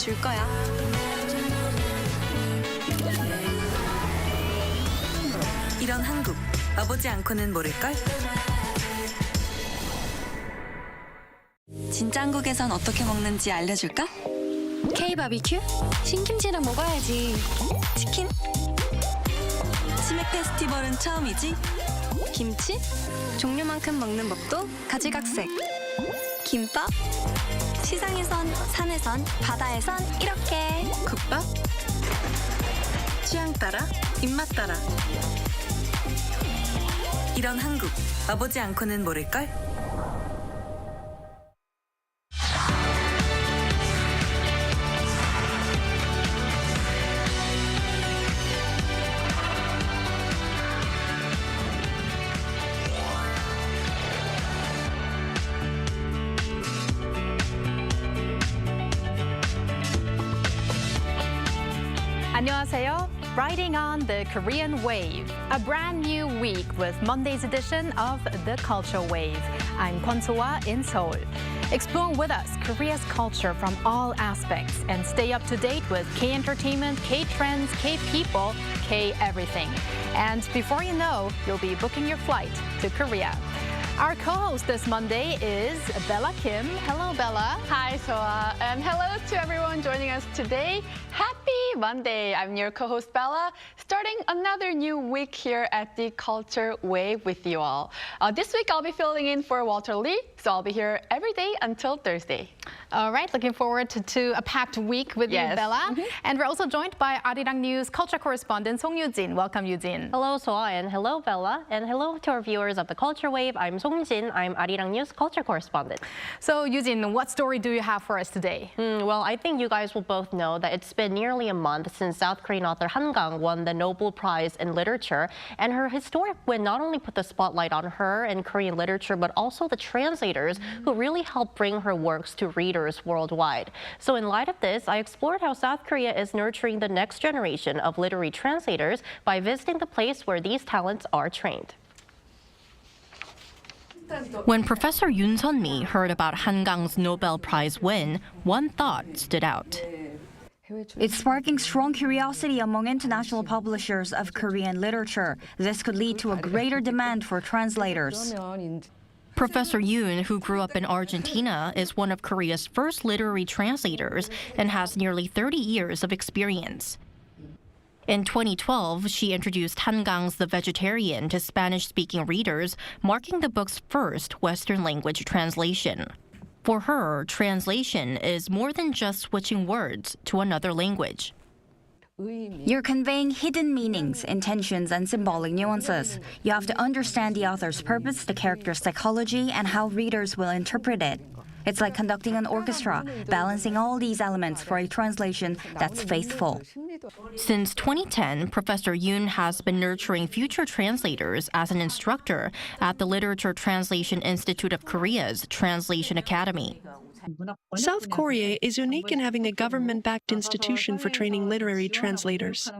알려줄 거야. 이런 한국, 와보지 않고는 모를걸? 진짜 한국에선 어떻게 먹는지 알려줄까? K-바비큐? 신김치랑 먹어야지. 치킨? 치맥 페스티벌은 처음이지? 김치? 종류만큼 먹는 법도 가지각색. 김밥? 시장에선, 산에선, 바다에선 이렇게. 국밥? 취향 따라, 입맛 따라. 이런 한국, 와보지 않고는 모를걸? 안녕하세요. Riding on the Korean Wave, a brand new week with Monday's edition of the Culture Wave. I'm Kwon So-ah in Seoul. Explore with us Korea's culture from all aspects and stay up to date with K-entertainment, K-trends, K-people, K-everything. And before you know, you'll be booking your flight to Korea. Our co-host this Monday is Bella Kim. Hello, Bella. Hi, Soa, and hello to everyone joining us today. Happy Monday! I'm your co-host Bella, starting another new week here at the Culture Wave with you all. This week I'll be filling in for Walter Lee, so I'll be here every day until Thursday. All right, looking forward to a packed week with you, Bella. And we're also joined by Arirang News culture correspondent Song Yoo-jin. Welcome, Yoo-jin. Hello, Soa, and hello, Bella. And hello to our viewers of the Culture Wave. I'm Song Jin. I'm Arirang News culture correspondent. So, Yoo-jin, what story do you have for us today? Well, I think you guys will both know that it's been nearly a month since South Korean author Han Gang won the Nobel Prize in Literature. And her historic win not only put the spotlight on her and Korean literature, but also the translators who really helped bring her works to readers worldwide. So in light of this, I explored how South Korea is nurturing the next generation of literary translators by visiting the place where these talents are trained. When Professor Yoon Sun-mi heard about Han Gang's Nobel Prize win, one thought stood out. It's sparking strong curiosity among international publishers of Korean literature. This could lead to a greater demand for translators. Professor Yoon, who grew up in Argentina, is one of Korea's first literary translators and has nearly 30 years of experience. In 2012, she introduced Han Gang's The Vegetarian to Spanish-speaking readers, marking the book's first Western language translation. For her, translation is more than just switching words to another language. You're conveying hidden meanings, intentions, and symbolic nuances. You have to understand the author's purpose, the character's psychology, and how readers will interpret it. It's like conducting an orchestra, balancing all these elements for a translation that's faithful. Since 2010, Professor Yoon has been nurturing future translators as an instructor at the Literature Translation Institute of Korea's Translation Academy. South Korea is unique in having a government-backed institution for training literary translators.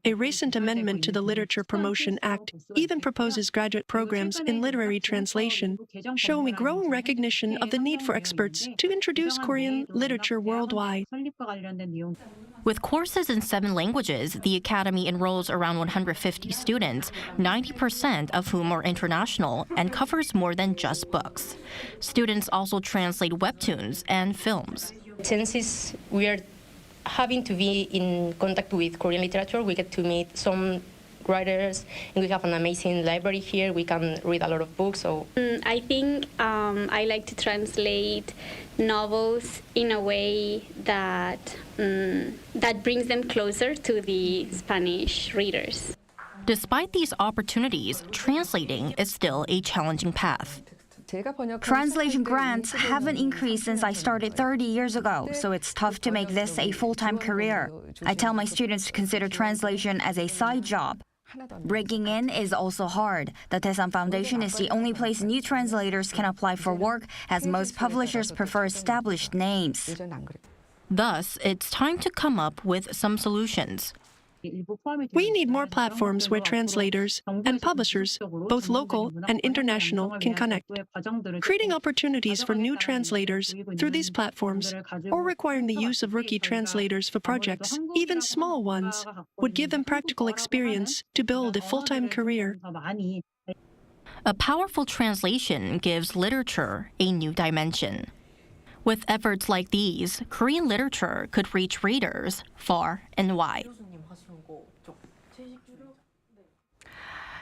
A recent amendment to the Literature Promotion Act even proposes graduate programs in literary translation, showing a growing recognition of the need for experts to introduce Korean literature worldwide. With courses in 7 languages, the Academy enrolls around 150 students, 90% of whom are international, and covers more than just books. Students also translate webtoons and films. Since we are having to be in contact with Korean literature, we get to meet some writers, and we have an amazing library here. We can read a lot of books. I think I like to translate novels in a way that that brings them closer to the Spanish readers. Despite these opportunities, translating is still a challenging path. Translation grants haven't increased since I started 30 years ago, so it's tough to make this a full-time career. I tell my students to consider translation as a side job. Breaking in is also hard. The Taesang Foundation is the only place new translators can apply for work, as most publishers prefer established names. Thus, it's time to come up with some solutions. We need more platforms where translators and publishers, both local and international, can connect. Creating opportunities for new translators through these platforms or requiring the use of rookie translators for projects, even small ones, would give them practical experience to build a full-time career. A powerful translation gives literature a new dimension. With efforts like these, Korean literature could reach readers far and wide.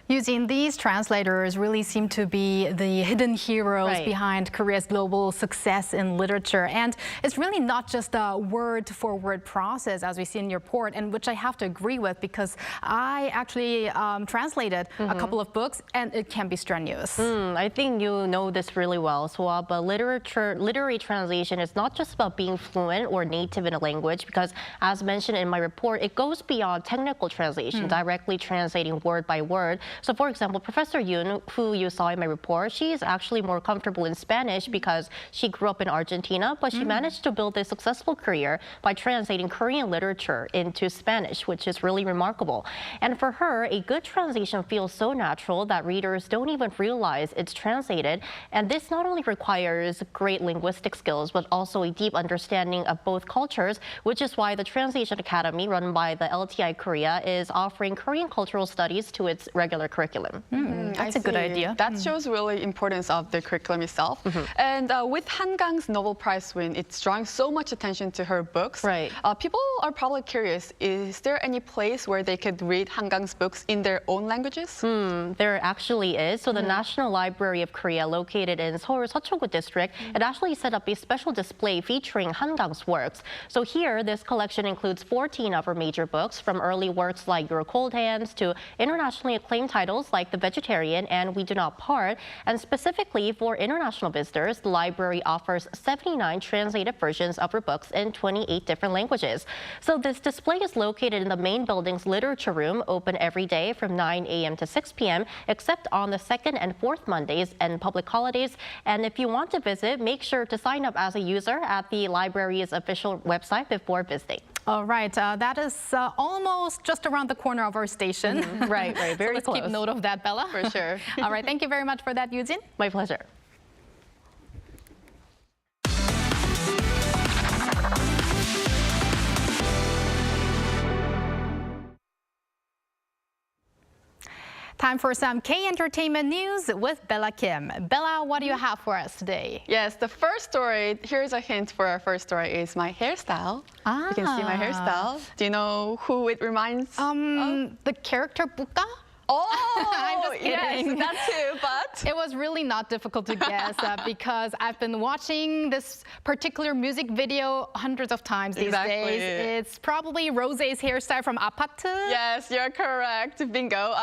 Eugene, these translators really seem to be the hidden heroes behind Korea's global success in literature. And it's really not just a word-for-word process, as we see in your report, and which I have to agree with because I actually translated a couple of books, and it can be strenuous. I think you know this really well, Soa, but literary translation is not just about being fluent or native in a language, because as mentioned in my report, it goes beyond technical translation, directly translating word by word. So for example, Professor Yoon, who you saw in my report, she is actually more comfortable in Spanish because she grew up in Argentina, but she managed to build a successful career by translating Korean literature into Spanish, which is really remarkable. And for her, a good translation feels so natural that readers don't even realize it's translated. And this not only requires great linguistic skills, but also a deep understanding of both cultures, which is why the Translation Academy, run by the LTI Korea, is offering Korean cultural studies to its regular curriculum. That's a good idea. That shows really importance of the curriculum itself. And with Han Kang's Nobel Prize win, it's drawing so much attention to her books. People are probably curious, is there any place where they could read Han Kang's books in their own languages? There actually is. So the National Library of Korea, located in Seoul Seochogu district, it actually set up a special display featuring Han Kang's works. So here, this collection includes 14 of her major books, from early works like Your Cold Hands to internationally acclaimed titles like The Vegetarian and We Do Not Part. And specifically for international visitors, the library offers 79 translated versions of her books in 28 different languages. So this display is located in the main building's literature room, open every day from 9 a.m. to 6 p.m., except on the second and fourth Mondays and public holidays. And if you want to visit, make sure to sign up as a user at the library's official website before visiting. All right, that is almost just around the corner of our station. Right, very let's close. keep note of that, Bella. For sure. All right, thank you very much for that, Eugene. My pleasure. Time for some K-entertainment news with Bella Kim. Bella, what do you have for us today? Yes, the first story, here's a hint for our first story, is my hairstyle. You can see my hairstyle. Do you know who it reminds of? The character Buka? Oh, I'm just kidding. Yes, that too, but it was really not difficult to guess because I've been watching this particular music video hundreds of times these days. It's probably Rosé's hairstyle from 아파트. Yes, you're correct. Bingo.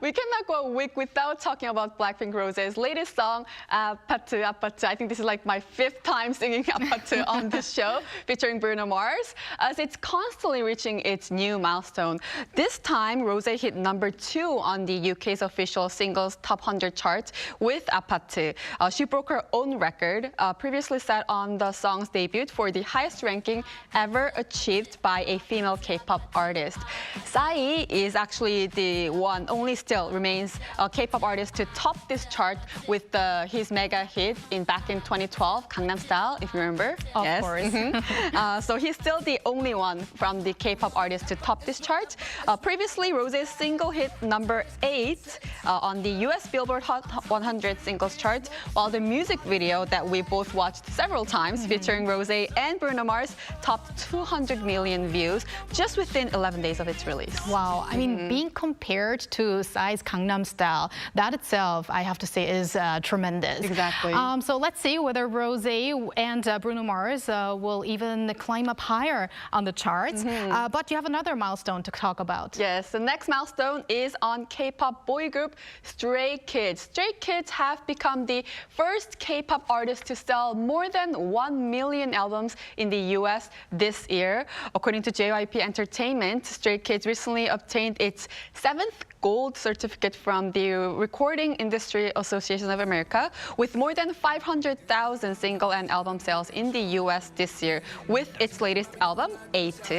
We cannot go a week without talking about Blackpink Rosé's latest song, 아파트, 아파트. I think this is like my 5th time singing 아파트 on this show, featuring Bruno Mars, as it's constantly reaching its new milestone. This time, Rosé hit number 2 on the UK's official singles top 100 chart with 아파트. She broke her own record, previously set on the song's debut for the highest ranking ever achieved by a female K-pop artist. Psy is actually the one, only still remains a K-pop artist to top this chart with his mega hit back in 2012, Gangnam Style, if you remember. Of course. So he's still the only one from the K-pop artist to top this chart. Previously, Rosé's single hit number 8 on the US Billboard Hot 100 singles chart, while the music video that we both watched several times, featuring Rosé and Bruno Mars, topped 200 million views just within 11 days of its release. Wow, I mean, being compared to Psy's Gangnam Style, that itself, I have to say, is tremendous. Exactly. So let's see whether Rosé and Bruno Mars will even climb up higher on the charts. But you have another milestone to talk about. Yes, the next milestone is on K-pop boy group Stray Kids. Stray Kids have become the first K-pop artist to sell more than 1 million albums in the US this year. According to JYP Entertainment, Stray Kids recently obtained its 7th gold certificate from the Recording Industry Association of America, with more than 500,000 single and album sales in the US this year with its latest album, 8.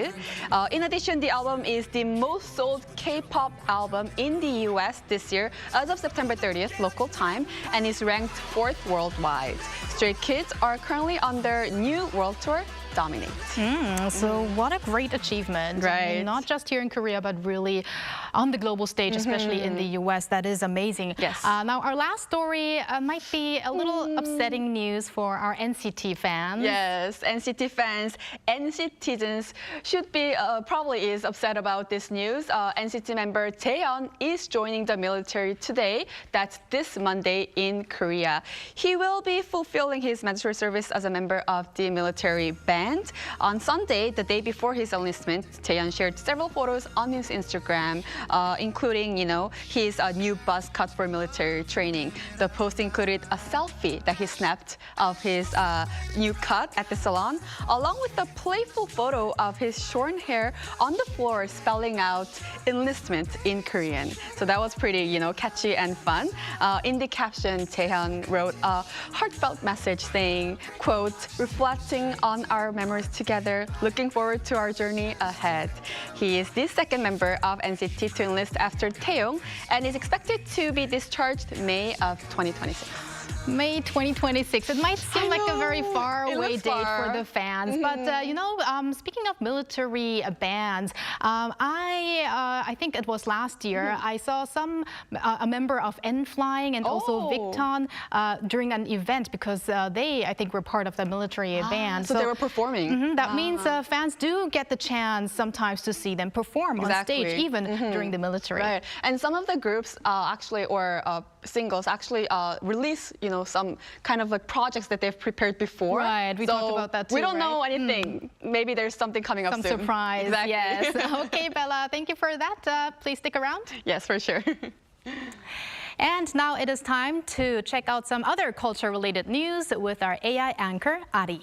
In addition, the album is the most sold K-pop album in the US this year as of September 30th local time and is ranked 4th worldwide. Stray Kids are currently on their new world tour, Dominate. So what a great achievement. Right. I mean, not just here in Korea, but really on the global stage, especially in the US. That is amazing. Yes. Now, our last story might be a little upsetting news for our NCT fans. Yes, NCT fans, NCTzens should be, probably is upset about this news. NCT member Taeyeon is joining the military today. That's this Monday in Korea. He will be fulfilling his mandatory service as a member of the military band. On Sunday, the day before his enlistment, Taeyeon shared several photos on his Instagram, including, his new buzz cut for military training. The post included a selfie that he snapped of his new cut at the salon, along with a playful photo of his shorn hair on the floor spelling out enlistment in Korean. So that was pretty, catchy and fun. In the caption, Taeyeon wrote a heartfelt message saying, quote, reflecting on our memories together, looking forward to our journey ahead. He is the second member of NCT to enlist after Taeyong and is expected to be discharged May of 2026. May 2026. It might seem like a very far away date for the fans, but speaking of military bands, I think it was last year I saw a member of N Flying and also Victon during an event because they, I think, were part of the military band. So they were performing. That means fans do get the chance sometimes to see them perform on stage, even during the military. Right, and some of the groups singles actually release, some kind of like projects that they've prepared before. Right, we talked about that too. We don't know anything. Maybe there's something coming up soon. Some surprise, exactly. Yes. Okay, Bella, thank you for that. Please stick around. Yes, for sure. And now it is time to check out some other culture-related news with our AI anchor, Ari.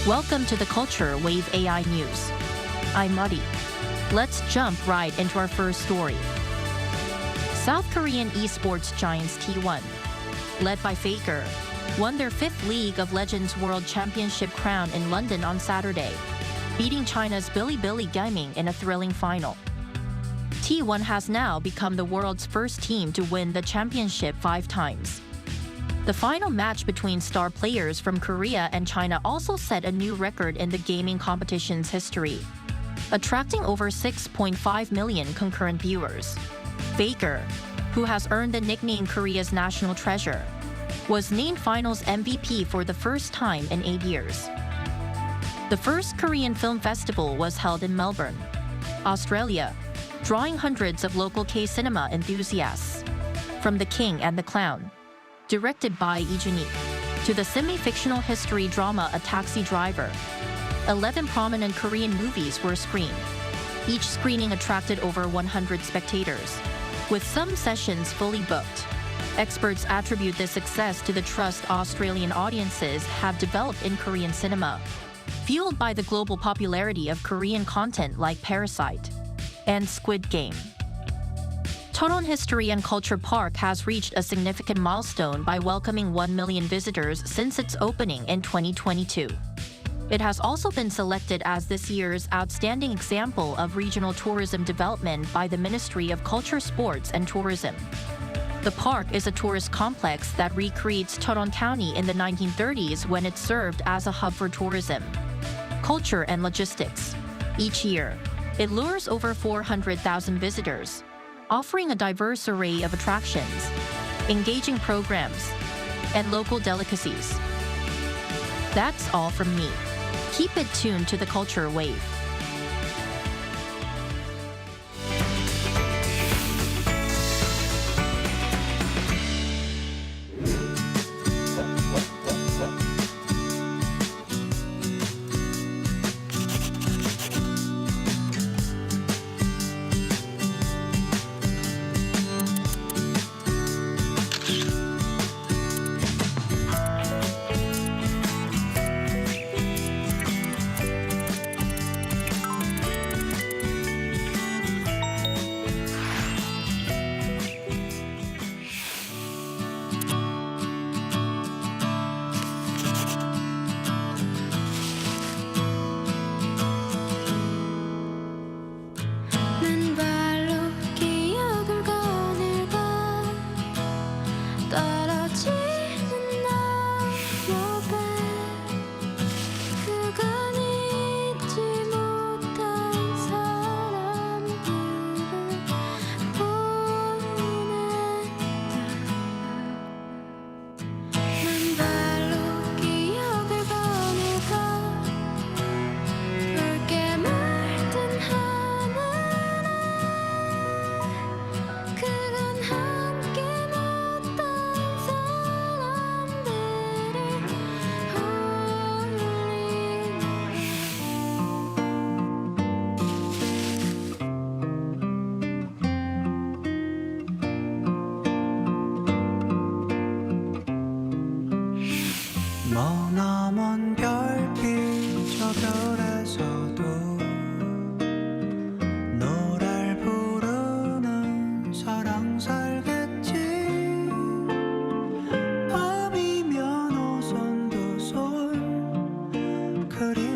Welcome to the Culture Wave AI News. I'm Ari. Let's jump right into our first story. South Korean esports giants T1, led by Faker, won their 5th League of Legends World Championship crown in London on Saturday, beating China's Bilibili Gaming in a thrilling final. T1 has now become the world's first team to win the championship 5 times. The final match between star players from Korea and China also set a new record in the gaming competition's history, attracting over 6.5 million concurrent viewers. Faker, who has earned the nickname Korea's national treasure, was named finals MVP for the first time in 8 years. The first Korean Film Festival was held in Melbourne, Australia, drawing hundreds of local K-cinema enthusiasts. From The King and the Clown, directed by Lee Jun-ik, to the semi-fictional history drama A Taxi Driver, 11 prominent Korean movies were screened. Each screening attracted over 100 spectators, with some sessions fully booked. Experts attribute this success to the trust Australian audiences have developed in Korean cinema, fueled by the global popularity of Korean content like Parasite and Squid Game. Toron History and Culture Park has reached a significant milestone by welcoming 1 million visitors since its opening in 2022. It has also been selected as this year's outstanding example of regional tourism development by the Ministry of Culture, Sports and Tourism. The park is a tourist complex that recreates Toron County in the 1930s when it served as a hub for tourism, culture and logistics. Each year, it lures over 400,000 visitors, offering a diverse array of attractions, engaging programs, and local delicacies. That's all from me. Keep it tuned to the Culture Wave.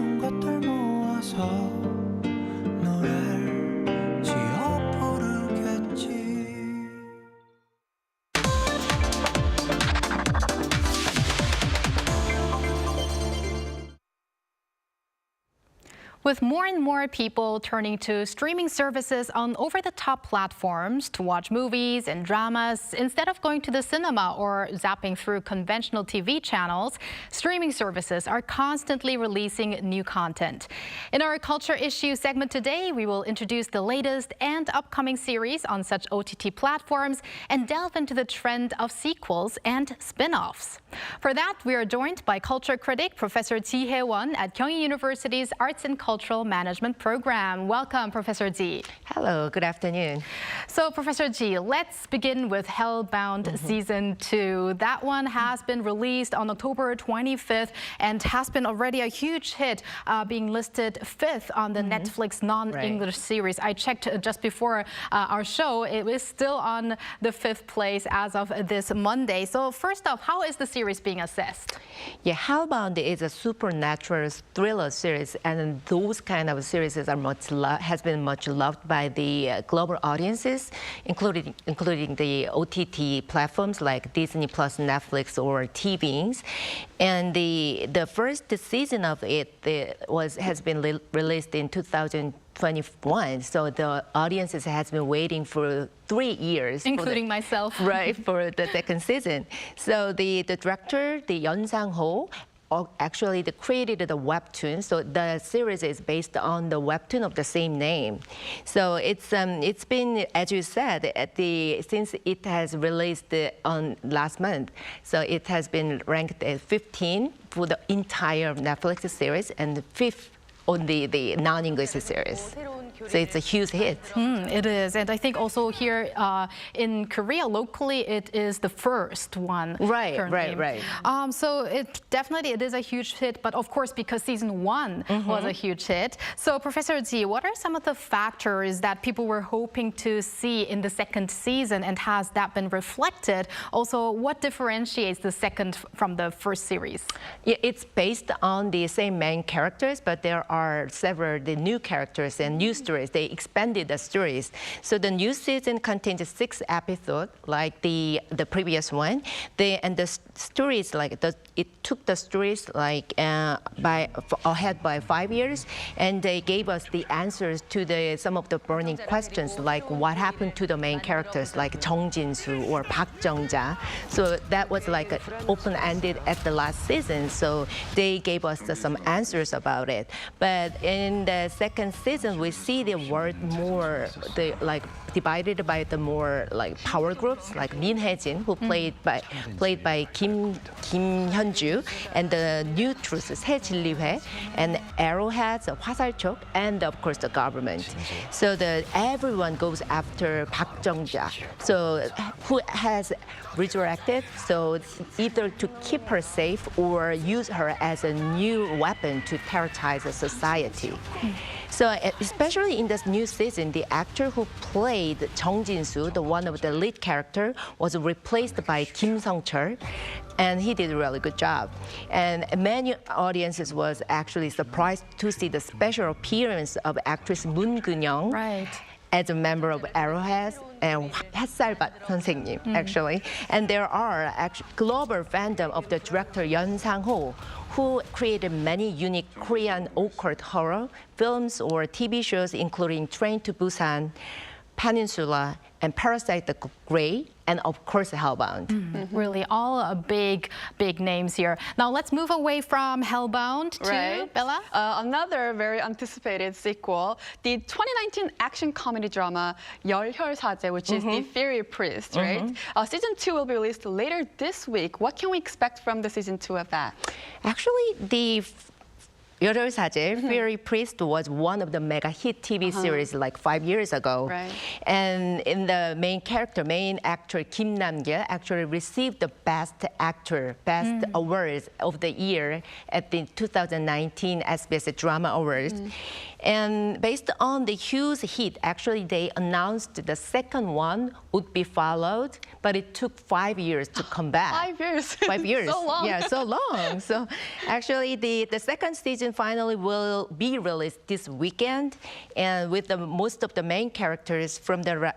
쉬운 것들 모아서 노래를 지어 부르겠지. With more and more people turning to streaming services on over-the-top platforms to watch movies and dramas instead of going to the cinema or zapping through conventional TV channels, streaming services are constantly releasing new content. In our Culture Issue segment today, we will introduce the latest and upcoming series on such OTT platforms and delve into the trend of sequels and spin-offs. For that, we are joined by culture critic Professor Ji Hae-won at Kyung University's Arts and Cultural Management Program. Welcome, Professor Ji. Hello, good afternoon. So, Professor Ji, let's begin with Hellbound Season 2. That one has been released on October 25th and has been already a huge hit, being listed 5th on the Netflix non-English series. I checked just before our show. It is still on the 5th place as of this Monday. So first off, how is the series being assessed? Yeah, Hellbound is a supernatural thriller series, and those kind of series are has been much loved by the global audiences, including the OTT platforms like Disney Plus, Netflix, or TVs. And the first season of it has been released in 2021, so the audiences has been waiting for 3 years, including myself, right, for the second season. So the director, the Yeon Sang-ho, actually created the webtoon. So the series is based on the webtoon of the same name. So it's been, as you said, since it has released on last month, so it has been ranked at 15 for the entire Netflix series and 5th on the non-English series. So it's a huge hit. It is, and I think also here in Korea, locally, it is the first one. Right. So it is a huge hit, but of course, because season 1 was a huge hit. So Professor Ji, what are some of the factors that people were hoping to see in the second season, and has that been reflected? Also, what differentiates the second from the first series? Yeah, it's based on the same main characters, but there are several new characters and new stories. They expanded the stories. So the new season contains 6 episodes, like the previous one. And the stories, it took the stories ahead by 5 years, and they gave us the answers to some of the burning questions, like what happened to the main characters, like Jung Jin-soo or Park Jung-ja. So that was like open-ended at the last season. So they gave us some answers about it. But in the second season, we see the world more divided by the more power groups, like Min Hae-jin, who played by Kim Hyun-ju, and the neutrals, Sae-jin-ri-hwae, and arrowheads, Hwasalchok, and of course the government. So everyone goes after Park Jung-ja, so who has resurrected, so either to keep her safe or use her as a new weapon to terrorize the society. So especially in this new season, the actor who played Jung Jin-soo, the one of the lead character, was replaced by Kim Sung-chul, and he did a really good job. And many audiences was actually surprised to see the special appearance of actress Moon Geun-young. Right. As a member of Arrowheads and 햇살밭 선생님, actually. And there are global fandom of the director Yeon Sang-ho, who created many unique Korean occult horror films or TV shows, including Train to Busan, Peninsula, and Parasite the Grey, and of course Hellbound. Really, all big names here. Now let's move away from Hellbound to Bella. Another very anticipated sequel, the 2019 action comedy drama 열혈사제, which is the Fairy Priest, right? Season 2 will be released later this week. What can we expect from the season 2 of that? Actually, the 열혈사제, Fairy Priest, was one of the mega hit TV series like 5 years ago. Right. And in the main actor Kim Nam-gil actually received the Best Actor, Best Awards of the Year at the 2019 SBS Drama Awards. And based on the huge hit, actually they announced the second one would be followed, but it took 5 years to come back. 5 years? 5 years. So long. Yeah, so long. So actually the second season season finale will be released this weekend, and with most of the main characters from the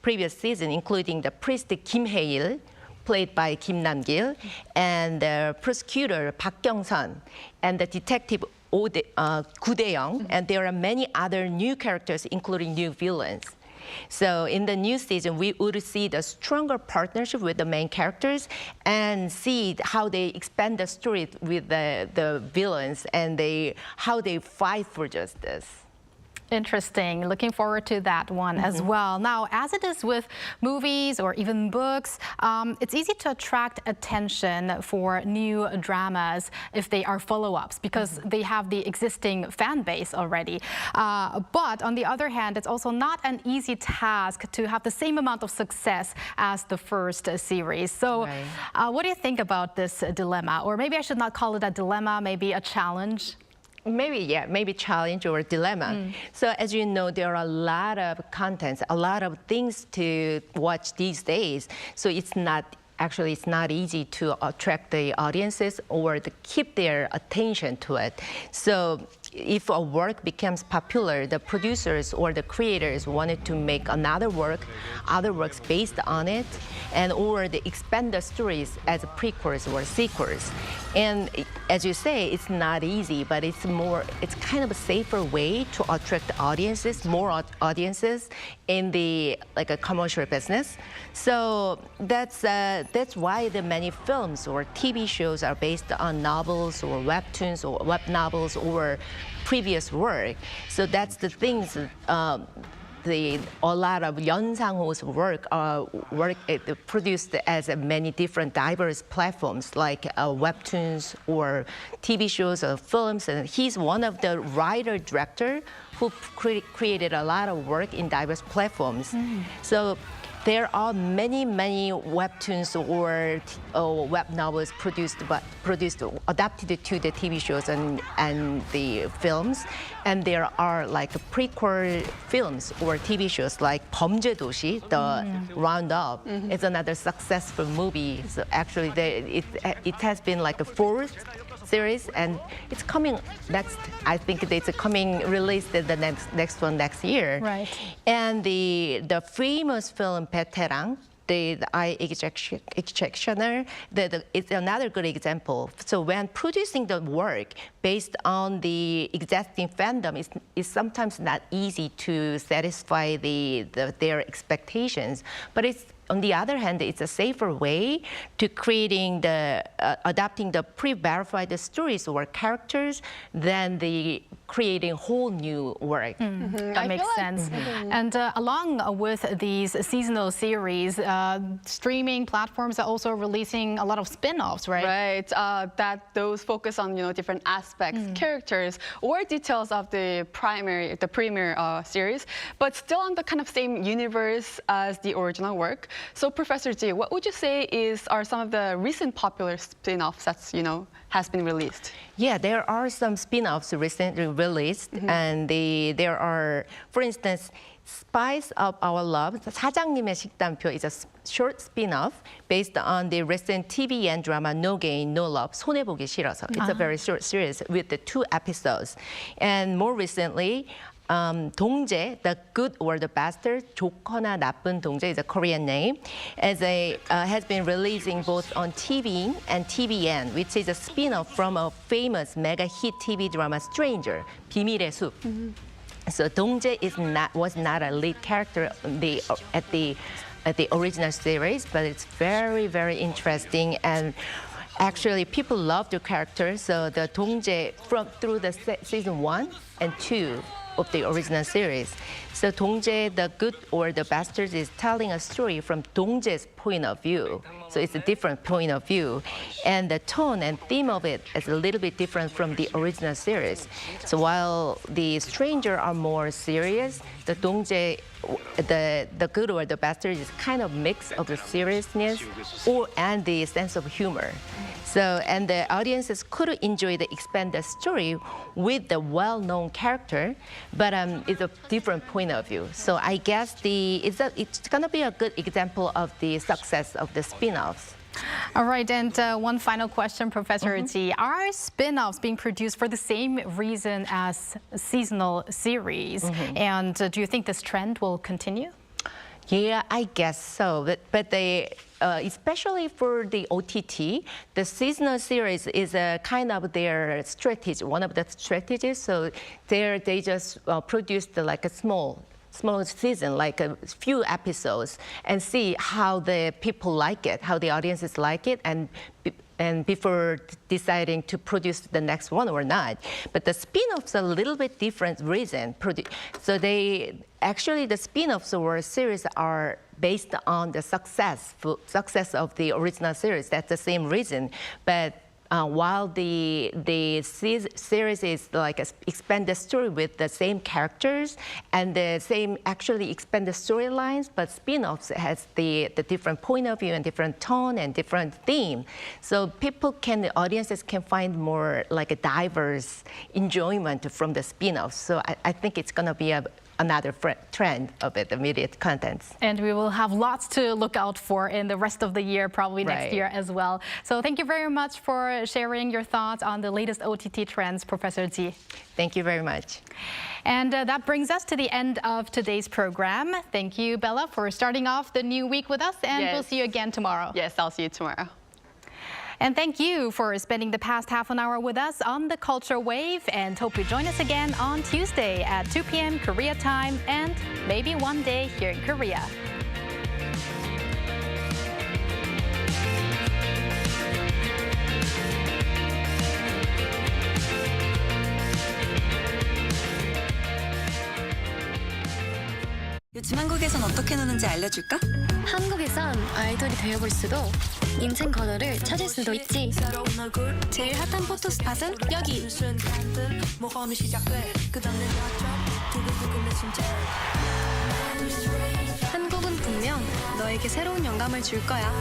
previous season, including the priest Kim Hae-il, played by Kim Nam-gil, and the prosecutor Park Kyung-sun, and the detective Go Dae-young, and there are many other new characters, including new villains. So in the new season, we would see the stronger partnership with the main characters and see how they expand the story with the villains and how they fight for justice. Interesting. Looking forward to that one as well. Now, as it is with movies or even books, it's easy to attract attention for new dramas if they are follow-ups because they have the existing fan base already. But on the other hand, it's also not an easy task to have the same amount of success as the first series. So what do you think about this dilemma? Or maybe I should not call it a dilemma, maybe a challenge? Maybe challenge or dilemma. So as you know, there are a lot of contents, a lot of things to watch these days. So it's not easy to attract the audiences or to keep their attention to it. So if a work becomes popular, the producers or the creators wanted to make other works based on it, or they expand the stories as prequels or sequels. And as you say, it's not easy, but it's kind of a safer way to attract more audiences in the a commercial business. So that's why the many films or TV shows are based on novels or webtoons or web novels or previous work. So that's the things. A lot of Yeon Sang-ho's work produced as many different diverse platforms like webtoons or TV shows or films, and he's one of the writer-director who created a lot of work in diverse platforms. So there are many webtoons or web novels adapted to the TV shows and the films, and there are like prequel films or TV shows like 범죄도시, the Roundup. It's another successful movie. So actually, it has been like a fourth series, and it's coming next. I think it's released the next one next year. Right. And the famous film Arirang, the eye extractioner, it's another good example. So when producing the work based on the existing fandom, it's sometimes not easy to satisfy their expectations. But on the other hand, it's a safer way to adapting the pre-verified stories or characters than creating whole new work. That makes sense. And along with these seasonal series, streaming platforms are also releasing a lot of spin-offs, right? Right. Those focus on different aspects, characters, or details of the premier series, but still on the kind of same universe as the original work. So, Professor Ji, what would you say are some of the recent popular spin-offs that's has been released? Yeah, there are some spin-offs recently released, and there are, for instance, Spice of Our Love, 사장님의 식단표 is a short spin-off based on the recent TV and drama No Gain, No Love, 손해보기 싫어서. It's a very short series with the 2 episodes. And more recently, 동재, the good or the bastard, 좋거나 나쁜 동재 is a Korean name, has been releasing both on TV and TVN, which is a spin-off from a famous mega hit TV drama Stranger, 비밀의 숲. So 동재 was not a lead character at the original series, but it's very, very interesting, and actually people love the character. So the 동재 through the season 1 and 2 of the original series. So 동재, the good or the bastard, is telling a story from 동재's point of view. So it's a different point of view. And the tone and theme of it is a little bit different from the original series. So while the Stranger are more serious, the 동재, the good or the bastard is kind of mix of the seriousness and the sense of humor. So, and the audiences could enjoy the expanded story with the well-known character, but it's a different point of view. So I guess it's going to be a good example of the success of the spin-offs. All right, and one final question, Professor Ji. Are spin-offs being produced for the same reason as seasonal series? And do you think this trend will continue? Yeah, I guess so. But they, especially for the OTT, the seasonal series is a kind of their strategy, one of the strategies. So they just produced like a small season, like a few episodes, and see how the people like it, how the audiences like it, and before deciding to produce the next one or not. But the spin-offs are a little bit different reason. So the spin-offs or series are based on the success of the original series. That's the same reason. But while the series is like expand the story with the same characters and the same actually expand the storylines, but spin-offs has the different point of view and different tone and different theme. So the audiences can find more like a diverse enjoyment from the spin-offs. So I think it's gonna be another trend of it, immediate contents. And we will have lots to look out for in the rest of the year, probably next year as well. So thank you very much for sharing your thoughts on the latest OTT trends, Professor Ji. Thank you very much. And that brings us to the end of today's program. Thank you, Bella, for starting off the new week with us, and we'll see you again tomorrow. Yes, I'll see you tomorrow. And thank you for spending the past half an hour with us on the Culture Wave, and hope you join us again on Tuesday at 2 p.m. Korea time, and maybe one day here in Korea. 요즘 한국에선 어떻게 노는지 알려줄까? 한국에선 아이돌이 되어볼 수도 인생 번호를 찾을 수도 있지. 제일 핫한 포토 스팟은 여기. 한국은 분명 너에게 새로운 영감을 줄 거야.